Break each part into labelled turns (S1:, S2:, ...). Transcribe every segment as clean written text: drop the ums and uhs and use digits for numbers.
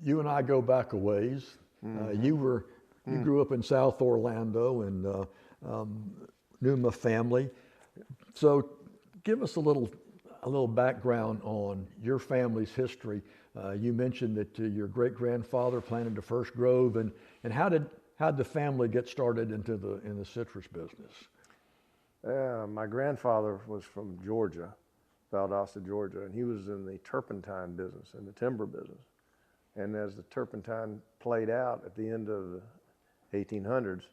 S1: you and I go back a ways. You grew up in South Orlando and knew my family. So give us a little background on your family's history. You mentioned that your great-grandfather planted the first grove, and how'd the family get started in the citrus business?
S2: My grandfather was from Georgia, Valdosta, Georgia, and he was in the turpentine business, in the timber business. And as the turpentine played out at the end of the 1800s,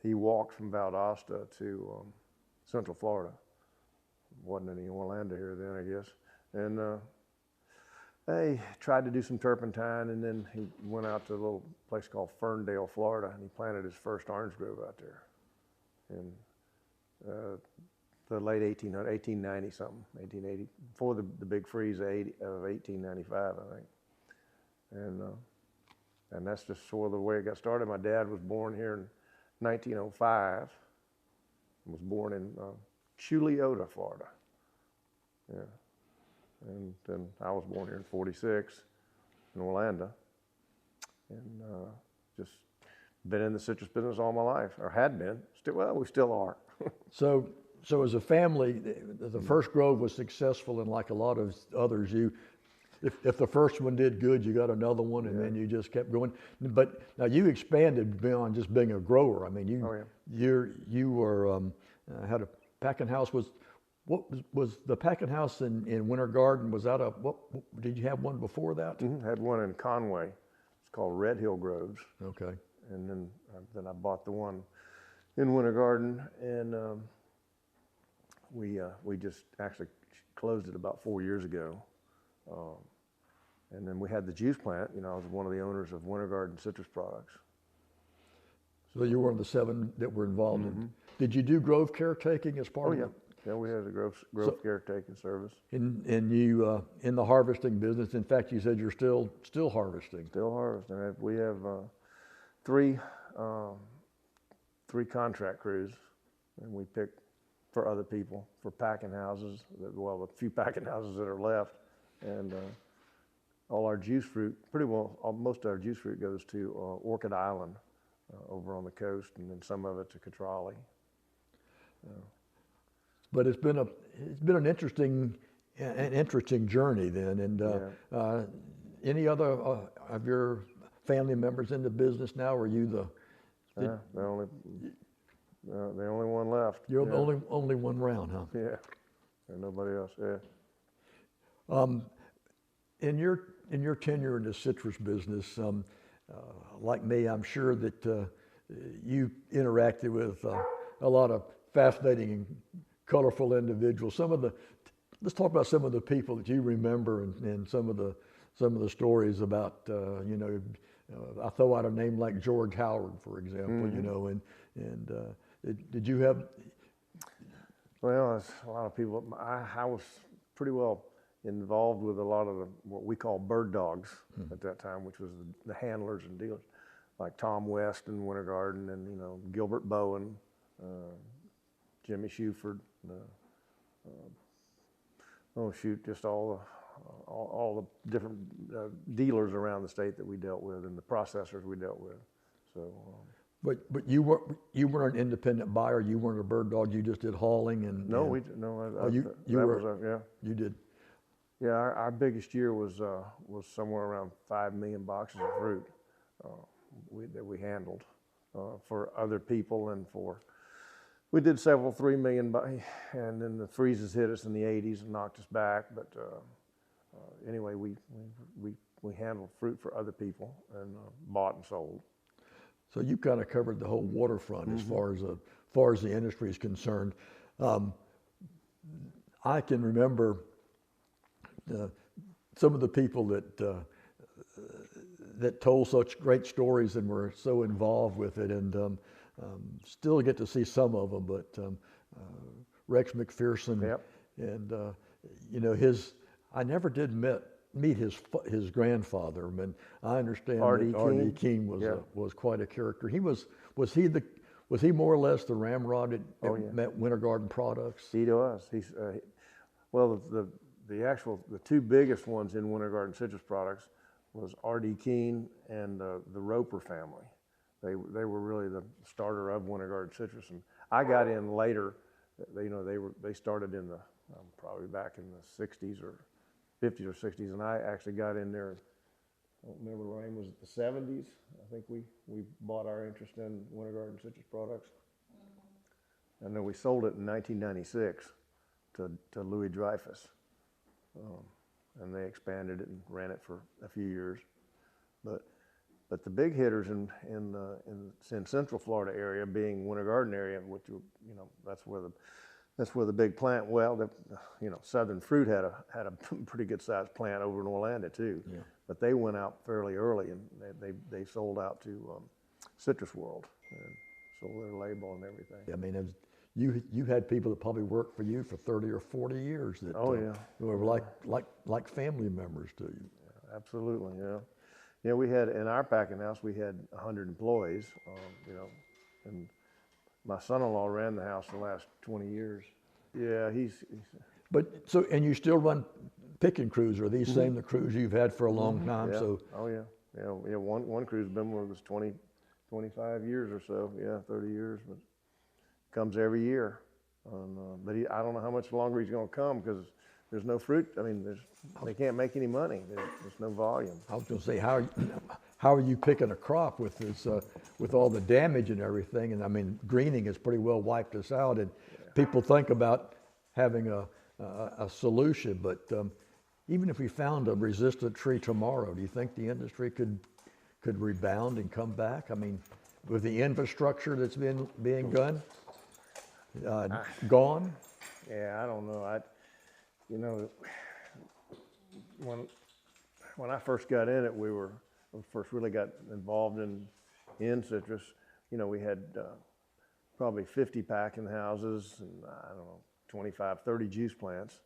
S2: he walked from Valdosta to Central Florida. Wasn't any Orlando here then, I guess. And they tried to do some turpentine, and then he went out to a little place called Ferndale, Florida, and he planted his first orange grove out there. In the late 1890 something, 1880, before the big freeze of 1895, I think. And that's just sort of the way it got started. My dad was born here in 1905. Was born in Chuleota, Florida. Yeah. And then I was born here in 46 in Orlando. And just been in the citrus business all my life, or had been. Well, we still are.
S1: So as a family, the first grove was successful, and like a lot of others, if the first one did good, you got another one, and then you just kept going. But now you expanded beyond just being a grower. I mean, you were had a packing house. Was the packing house in Winter Garden? Was that what did you have one before that?
S2: Mm-hmm. Had one in Conway. It's called Red Hill Groves.
S1: Okay.
S2: And then I bought the one in Winter Garden, and we just actually closed it about 4 years ago. And then we had the juice plant. You know, I was one of the owners of Winter Garden Citrus Products.
S1: So you were one of the 7 that were involved in. Did you do grove caretaking as part of it?
S2: Yeah, we had a grove caretaking service.
S1: And you in the harvesting business. In fact, you said you're still harvesting.
S2: Still harvesting. We have 3 contract crews, and we pick for other people, for packing houses. Well, the few packing houses that are left, and all our juice fruit. Most of our juice fruit goes to Orchid Island over on the coast, and then some of it to Conoley.
S1: But it's been an interesting journey then. And any other of your family members in the business now? Or are you
S2: the only one left?
S1: You're the only one around, huh?
S2: Yeah, and nobody else. Yeah.
S1: In your tenure in the citrus business, like me, I'm sure that you interacted with a lot of fascinating and colorful individuals. Let's talk about some of the people that you remember, and some of the stories about. I throw out a name like George Howard, for example. You know, and did you have?
S2: Well, there's a lot of people. I was pretty well involved with a lot of what we call bird dogs at that time, which was the handlers and dealers, like Tom West in Winter Garden, and Gilbert Bowen, Jimmy Shuford, just all the different dealers around the state that we dealt with, and the processors we dealt with. So.
S1: But you weren't an independent buyer. You weren't a bird dog. You just did hauling and.
S2: No,
S1: You did.
S2: Yeah, our biggest year was somewhere around 5 million boxes of fruit that we handled for other people, and we did several 3 million, and then the freezes hit us in the 80s and knocked us back. But anyway, we handled fruit for other people and bought and sold.
S1: So you kind of covered the whole waterfront as far as the industry is concerned. I can remember some of the people that told such great stories and were so involved with it, and still get to see some of them. But Rex McPherson, and I never did meet his grandfather, and I understand R.D. King was quite a character. Was he more or less the ramrod at Winter Garden Products?
S2: He was. Well, the 2 biggest ones in Winter Garden Citrus Products was R.D. Keene and the Roper family. They were really the starter of Winter Garden Citrus, and I got in later. They started in the probably back in the 60s or 50s or 60s, and I actually got in there. I don't remember, Lorraine, was it the 70s? I think we bought our interest in Winter Garden Citrus products. And then we sold it in 1996 to Louis Dreyfus. And they expanded it and ran it for a few years. But the big hitters in Central Florida area, being Winter Garden area, which that's where the big plant. Well, Southern Fruit had a pretty good sized plant over in Orlando too. Yeah. But they went out fairly early, and they sold out to Citrus World and sold their label and everything.
S1: I mean, you had people that probably worked for you for 30 or 40 years that were like family members to you.
S2: Yeah, absolutely, yeah. Yeah, we had, in our packing house, we had 100 employees, and my son-in-law ran the house the last 20 years. Yeah,
S1: and you still run picking crews? Are these same the crews you've had for a long time?
S2: Yeah.
S1: So.
S2: Oh yeah. Yeah. One crew's been with us 20, 25 years or so. Yeah, 30 years, but comes every year. But I don't know how much longer he's going to come because there's no fruit. I mean, they can't make any money. There's no volume.
S1: I was going to say, how are you picking a crop with this, with all the damage and everything? And I mean, greening has pretty well wiped us out. And people think about having a solution, but even if we found a resistant tree tomorrow, do you think the industry could rebound and come back? I mean, with the infrastructure that's being done, gone?
S2: Yeah, I don't know. When I first got in it, we first really got involved in citrus. We had probably 50 packing houses and I don't know, 25, 30 juice plants.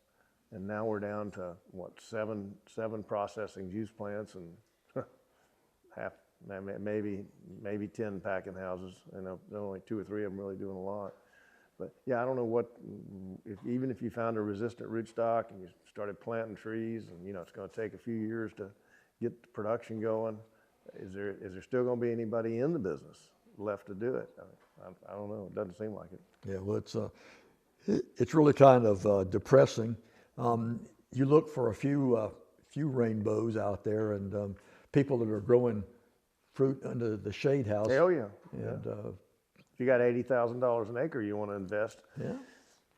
S2: And now we're down to seven processing juice plants and maybe 10 packing houses. And only 2 or 3 of them really doing a lot. But yeah, I don't know even if you found a resistant rootstock and you started planting trees, and it's going to take a few years to get the production going. Is there still going to be anybody in the business left to do it? I don't know. It doesn't seem like it.
S1: Yeah, well, it's really kind of depressing. You look for a few rainbows out there, and people that are growing fruit under the shade house.
S2: Oh yeah.
S1: And
S2: if you got $80,000 an acre you want to invest.
S1: Yeah.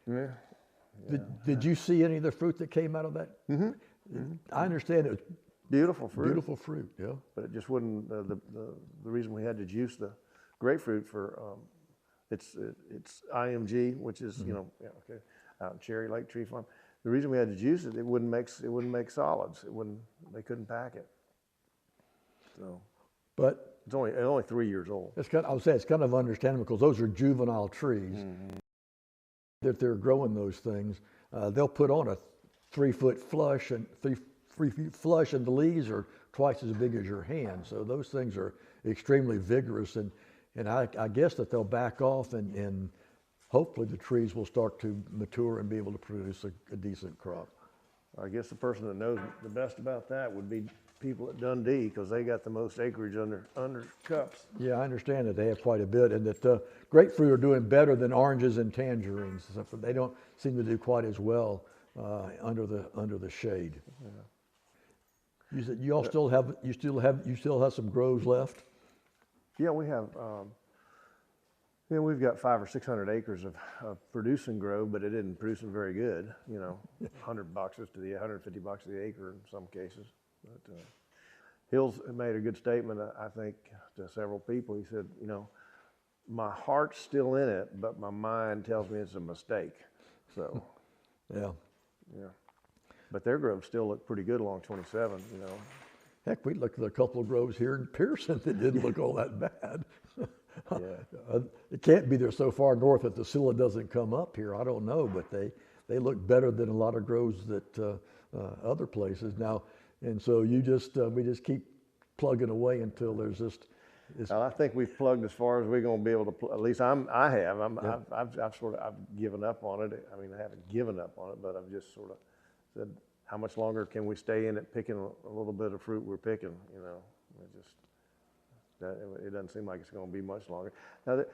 S2: Yeah.
S1: Did you see any of the fruit that came out of that? Mm-hmm. I understand it was
S2: beautiful fruit.
S1: Beautiful fruit, yeah.
S2: But it just wouldn't. The reason we had to juice the grapefruit for it's IMG, which is out in Cherry Lake Tree Farm. The reason we had to juice it, it wouldn't make solids. They couldn't pack it. So,
S1: but
S2: it's only 3 years old.
S1: I would say it's kind of understandable because those are juvenile trees. Mm-hmm. That they're growing those things. They'll put on a 3-foot flush and 3 feet flush, and the leaves are twice as big as your hand. So those things are extremely vigorous, and I guess that they'll back off, and hopefully the trees will start to mature and be able to produce a decent crop.
S2: I guess the person that knows the best about that would be people at Dundee, because they got the most acreage under cups.
S1: Yeah, I understand that they have quite a bit, and that grapefruit are doing better than oranges and tangerines. They don't seem to do quite as well under the shade. Yeah. You said you still have some groves left?
S2: Yeah, we have. We've got 500 or 600 acres of producing grove, but it isn't producing very good. $100 to the $150 to the acre in some cases. But Hills made a good statement, I think, to several people. He said, my heart's still in it, but my mind tells me it's a mistake. So,
S1: yeah.
S2: But their groves still look pretty good along 27.
S1: Heck, we looked at a couple of groves here in Pearson that didn't look all that bad.
S2: Yeah.
S1: It can't be they're so far north that the Scylla doesn't come up here. I don't know, but they look better than a lot of groves that other places now. And so we just keep plugging away until there's just.
S2: Well, I think we've plugged as far as we're going to be able to. At least I have. I've given up on it. I mean, I haven't given up on it, but I've just sort of said, how much longer can we stay in it picking a little bit of fruit we're picking, you know? It doesn't seem like it's going to be much longer. Now,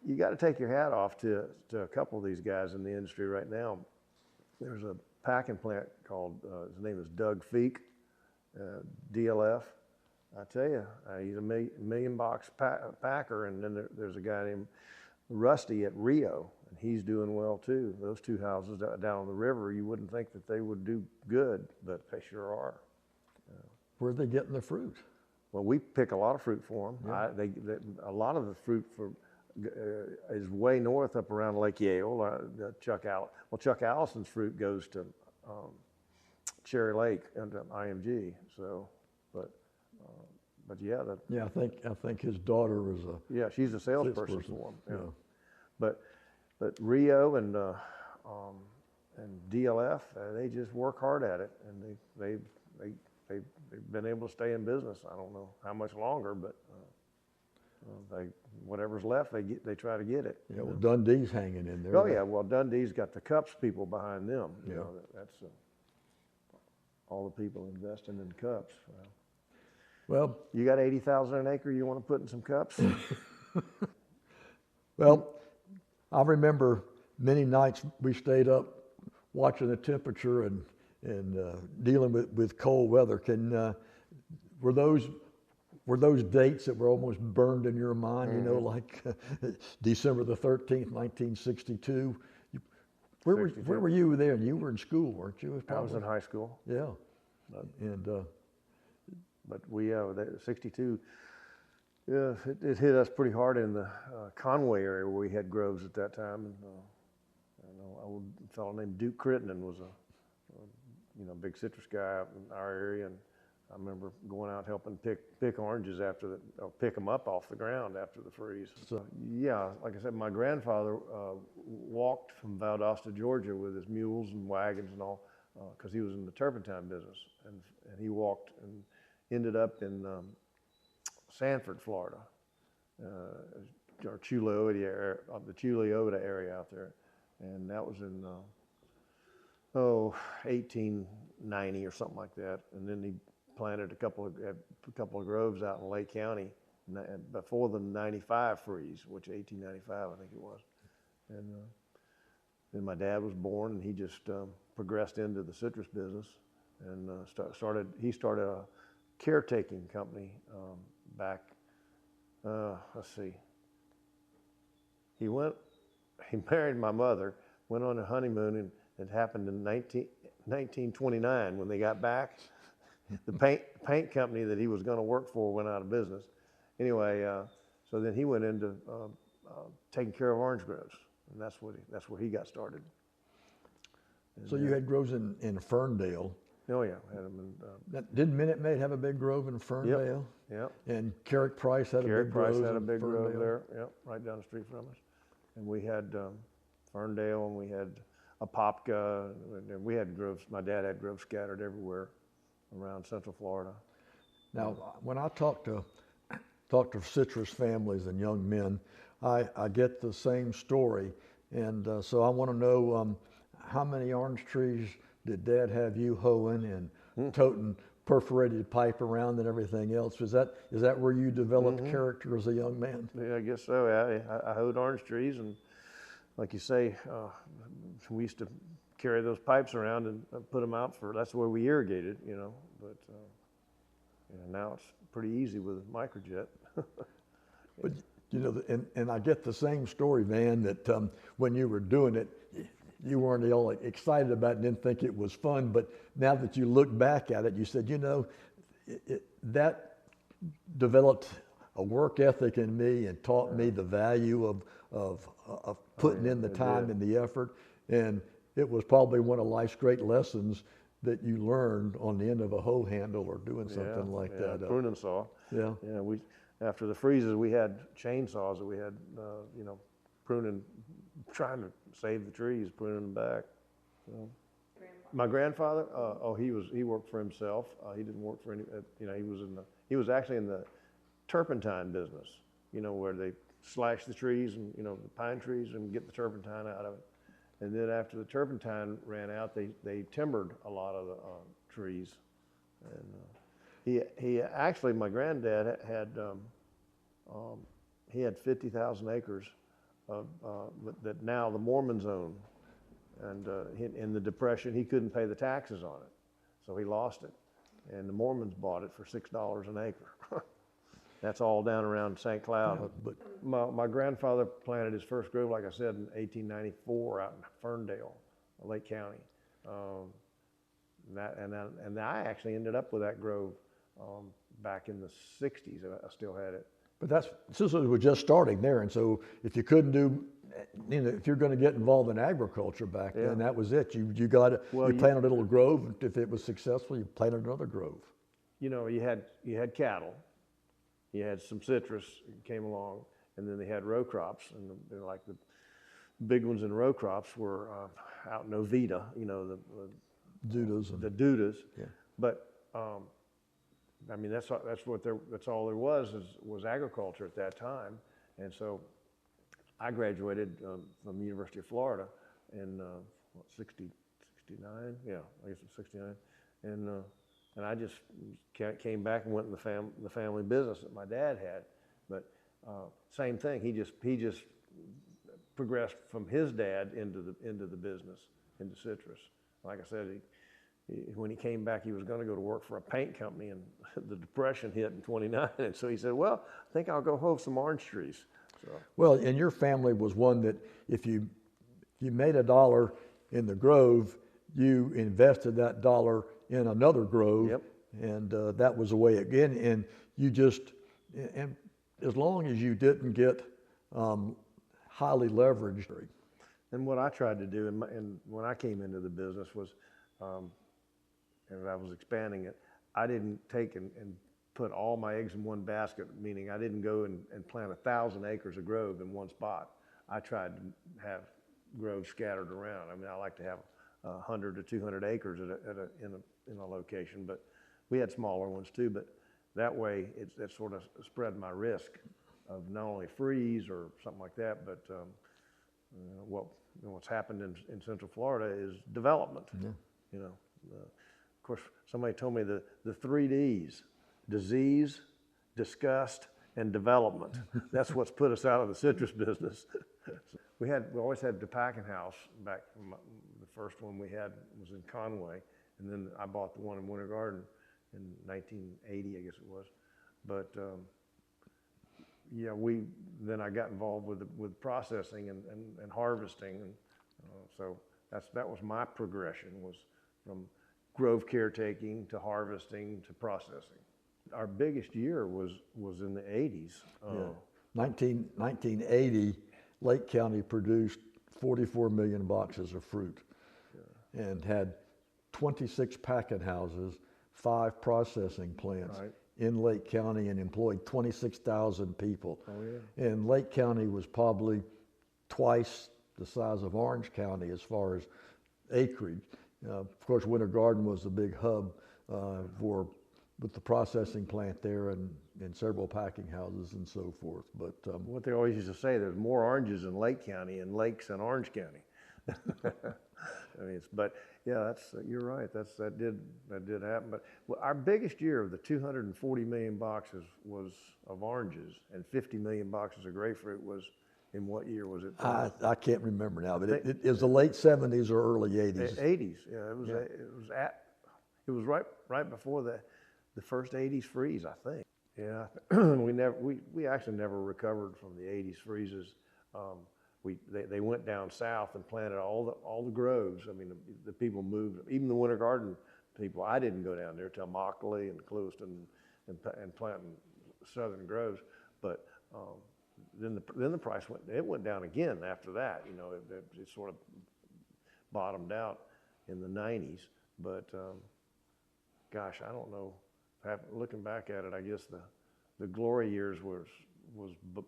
S2: you got to take your hat off to a couple of these guys in the industry right now. There's a packing plant called, his name is Doug Feek, DLF. I tell you, he's a million box packer, and then there's a guy named Rusty at Rio, and he's doing well too. Those two houses down on the river, you wouldn't think that they would do good, but they sure are.
S1: Where are they getting the fruit?
S2: Well, we pick a lot of fruit for them.
S1: Yeah.
S2: A lot of the fruit is way north up around Lake Yale. Chuck Allison's fruit goes to Cherry Lake and IMG. So, but yeah,
S1: yeah, I think his daughter was a
S2: she's a salesperson for him.
S1: Yeah.
S2: But Rio and DLF, they just work hard at it, and they've been able to stay in business. I don't know how much longer, but whatever's left, they try to get it.
S1: Yeah, well, Dundee's hanging in there.
S2: Oh yeah, well, Dundee's got the cups people behind them. You know, that's all the people investing in cups.
S1: Well,
S2: you got 80,000 an acre you want to put in some cups?
S1: Well, I remember many nights we stayed up watching the temperature and dealing with cold weather. Were those dates that were almost burned in your mind? You know, like December the 13th, 1962. Where were you then? You were in school, weren't you?
S2: I was in high school.
S1: Yeah, and.
S2: But 62, yeah, it hit us pretty hard in the Conway area where we had groves at that time. And a fellow named Duke Crittenden was a big citrus guy out in our area, and I remember going out helping pick oranges or pick them up off the ground after the freeze. So yeah, like I said, my grandfather walked from Valdosta, Georgia, with his mules and wagons and all, because he was in the turpentine business, and he walked and ended up in Sanford, Florida, or the Chula-Oda area out there, and that was in 1890 or something like that. And then he planted a couple of groves out in Lake County before the '95 freeze, which 1895 I think it was. And then my dad was born, and he just progressed into the citrus business, and he started a caretaking company back. Let's see. He married my mother, went on a honeymoon, and it happened in 1929 when they got back. The paint company that he was going to work for went out of business. Anyway, so then he went into taking care of orange groves, and that's where he got started. And
S1: so you had groves in Ferndale.
S2: Oh yeah, had them in.
S1: Didn't Minute Maid have a big grove in Ferndale?
S2: Yep.
S1: And Carrick Price had a big grove.
S2: Carrick Price had a big grove there. Yep, right down the street from us. And we had Ferndale, and we had Apopka, and we had groves. My dad had groves scattered everywhere around Central Florida.
S1: Now, when I talk to citrus families and young men, I get the same story, and so I want to know how many orange trees did Dad have you hoeing and toting perforated pipe around and everything else? Is that where you developed character as a young man?
S2: Yeah, I guess so. I hoed orange trees, and like you say, we used to carry those pipes around and put them out that's where we irrigated, you know. But now it's pretty easy with microjet.
S1: But you know, and I get the same story, Van, that when you were doing it, you weren't all excited about it and didn't think it was fun, but now that you look back at it, you said, you know, that developed a work ethic in me and taught me the value of putting in the time and the effort, and it was probably one of life's great lessons that you learned on the end of a hoe handle or doing something like that.
S2: Pruning saw.
S1: Yeah.
S2: Yeah, after the freezes, we had chainsaws that we had, pruning, trying to save the trees, pruning them back. So. My grandfather, he worked for himself. He didn't work for any, he was actually in the turpentine business, where they slash the trees and, the pine trees and get the turpentine out of it. And then after the turpentine ran out, they timbered a lot of the trees. And he actually, my granddad had he had 50,000 acres of, that now the Mormons own. And in the Depression, he couldn't pay the taxes on it, so he lost it. And the Mormons bought it for $6 an acre. That's all down around St. Cloud.
S1: Yeah, but
S2: My grandfather planted his first grove, like I said, in 1894 out in Ferndale, Lake County. And I actually ended up with that grove back in the 60s. I still had it.
S1: But that's, since we're just starting there, and so if you couldn't do, if you're going to get involved in agriculture back then, that was it. You got it.
S2: Well,
S1: you planted a little grove. If it was successful, you planted another grove.
S2: You know, you had cattle, you had some citrus came along, and then they had row crops, and like the big ones in row crops were out in Ovita. You know, the dudas.
S1: Yeah.
S2: But I mean, that's all there was agriculture at that time. And so I graduated from the University of Florida in 69? Yeah, I guess it was 69. And I just came back and went in the family business that my dad had. But same thing, he just progressed from his dad into the business, into citrus. Like I said, when he came back, he was going to go to work for a paint company, and the Depression hit in '29. And so he said, well, I think I'll go hoe some orange trees. So.
S1: Well, and your family was one that if you made $1 in the grove, you invested that $1 in another grove.
S2: Yep.
S1: And that was the way again. And you just, and as long as you didn't get highly leveraged.
S2: And what I tried to do, and when I came into the business was, and I was expanding it, I didn't take and put all my eggs in one basket, meaning I didn't go and plant 1,000 acres of grove in one spot. I tried to have groves scattered around. I mean, I like to have 100 to 200 acres in a location, but we had smaller ones too. But that way, it sort of spread my risk of not only freeze or something like that, but what's happened in Central Florida is development.
S1: Yeah.
S2: You know, of course, somebody told me the 3 Ds: disease, disgust, and development. That's what's put us out of the citrus business. We always had the packing house back. The first one we had was in Conway, and then I bought the one in Winter Garden in 1980, I guess it was. But yeah, then I got involved with processing and harvesting, and so that was my progression, was from grove caretaking to harvesting to processing. Our biggest year was in the 80s.
S1: 1980, Lake County produced 44 million boxes of fruit, and had 26 packing houses, 5 processing plants in Lake County, and employed 26,000 people.
S2: Oh, yeah.
S1: And Lake County was probably twice the size of Orange County as far as acreage. Of course, Winter Garden was the big hub with the processing plant there and several packing houses and so forth. But
S2: what they always used to say, there's more oranges in Lake County and lakes in Orange County. I mean, but yeah, you're right. That did happen. But our biggest year of the 240 million boxes was of oranges, and 50 million boxes of grapefruit was. In what year was it?
S1: I can't remember now, but it was the late 70s or early 80s.
S2: 80s, yeah. It was right before the first 80s freeze, I think. Yeah, we actually never recovered from the 80s freezes. They went down south and planted all the groves. I mean, the people moved, even the Winter Garden people. I didn't go down there till Mockley and Clewiston and planting southern groves, but. Then the price went down again after that. You know, it sort of bottomed out in the 90s. But gosh, I don't know. Looking back at it, I guess the glory years was the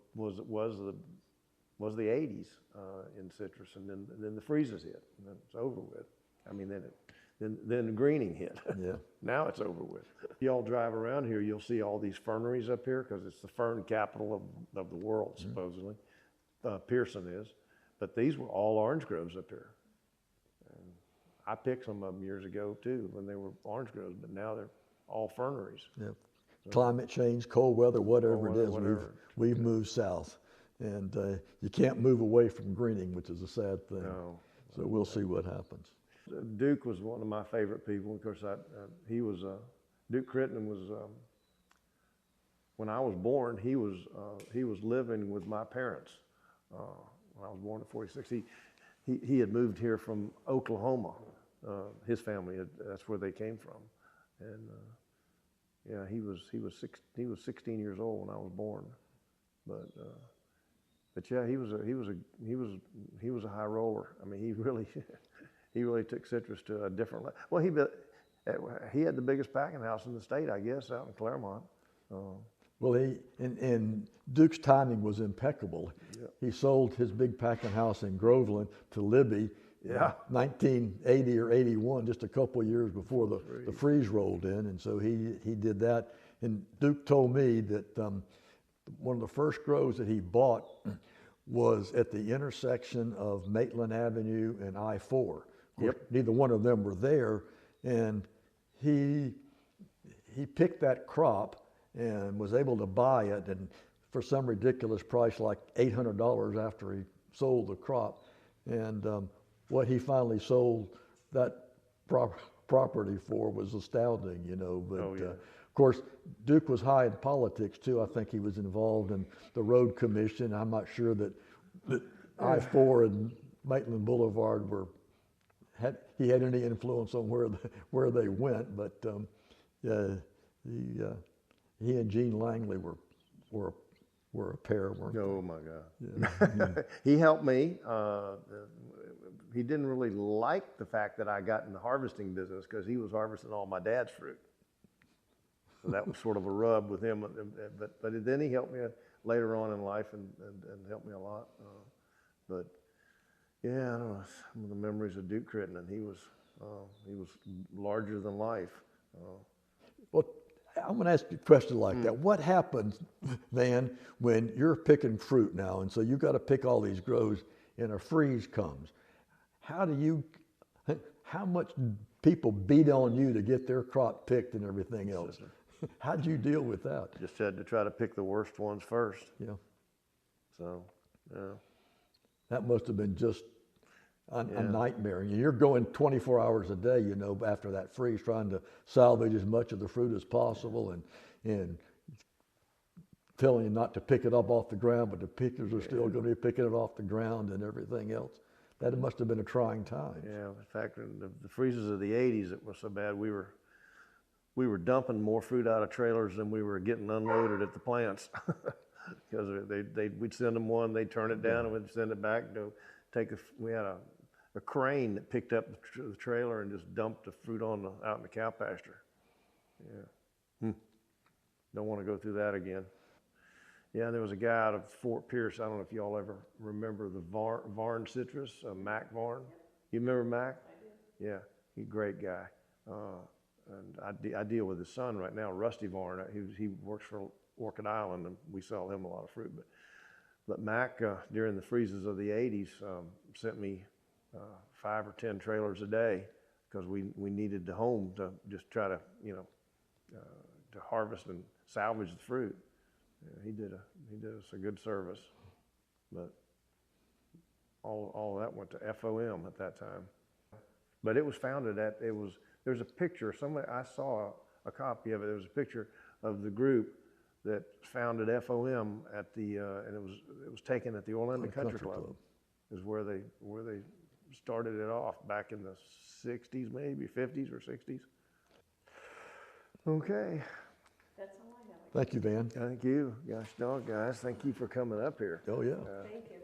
S2: 80s in citrus, and then the freezes hit, and then it's over with. I mean, then the greening hit.
S1: Yeah.
S2: Now it's over with. Y'all drive around here, you'll see all these ferneries up here because it's the fern capital of the world, supposedly. Pearson is. But these were all orange groves up here. I picked some of them years ago too when they were orange groves, but now they're all ferneries.
S1: Yep. Climate change, cold weather, whatever
S2: Cold weather,
S1: it is,
S2: whatever.
S1: we've moved south, and you can't move away from greening, which is a sad thing.
S2: No.
S1: So we'll see what happens.
S2: Duke was one of my favorite people. Of course, he was Duke Crittenden was when I was born. He was living with my parents when I was born in '46. He had moved here from Oklahoma. His family that's where they came from, and yeah, he was 16 years old when I was born, but yeah, he was a high roller. I mean, he really took citrus to a different level. Well, he had the biggest packing house in the state, I guess, out in Claremont.
S1: Well, and Duke's timing was impeccable.
S2: Yep.
S1: He sold his big packing house in Groveland to Libby in 1980 or 81, just a couple of years before the freeze rolled in, and so he did that. And Duke told me that one of the first groves that he bought was at the intersection of Maitland Avenue and I-4. Of course, neither one of them were there, and he picked that crop and was able to buy it, and for some ridiculous price, like $800 after he sold the crop. And what he finally sold that property for was astounding, you know. But of course, Duke was high in politics too. I think he was involved in the road commission. I'm not sure that I-4 and Maitland Boulevard he had any influence on where they went. But he and Gene Langley were a pair, weren't they?
S2: Oh my God! Yeah. He helped me. He didn't really like the fact that I got in the harvesting business because he was harvesting all my dad's fruit. So that was sort of a rub with him. But then he helped me later on in life and helped me a lot. But yeah, I don't know, some of the memories of Duke Crittenden. He was larger than life.
S1: Well, I'm going to ask you a question like that. What happens, Van, when you're picking fruit now, and so you've got to pick all these groves, and a freeze comes? How much people beat on you to get their crop picked and everything else? How'd you deal with that?
S2: Just had to try to pick the worst ones first.
S1: Yeah.
S2: So, yeah.
S1: That must have been just a nightmare. You're going 24 hours a day, you know, after that freeze, trying to salvage as much of the fruit as possible, and telling you not to pick it up off the ground, but the pickers are still going to be picking it off the ground and everything else. That must have been a trying time.
S2: Yeah, in fact, in the freezes of the '80s, it was so bad we were dumping more fruit out of trailers than we were getting unloaded at the plants. Because we'd send them one, they'd turn it down, and we'd send it back. We had a crane that picked up the trailer and just dumped the fruit out in the cow pasture. Yeah. Don't want to go through that again. Yeah, there was a guy out of Fort Pierce. I don't know if y'all ever remember the Varn citrus, Mac Varn. You remember Mac? I do. Yeah, he's a great guy. And I deal with his son right now, Rusty Varn. He works for Orchid Island, and we sell him a lot of fruit. But Mac, during the freezes of the '80s, sent me 5 or 10 trailers a day because we needed the home to just try to, to harvest and salvage the fruit. Yeah, he did us a good service, but all that went to FOM at that time. But it was founded there's a picture, I saw a copy of it. There was a picture of the group that founded FOM and it was taken at the Orlando Country Club. Is where they started it off back in the 60s, maybe 50s or 60s. Okay.
S3: That's all I have.
S1: Thank you, Van.
S2: Thank you. Gosh dog, guys. Thank you for coming up here.
S1: Oh, yeah.
S3: Thank you.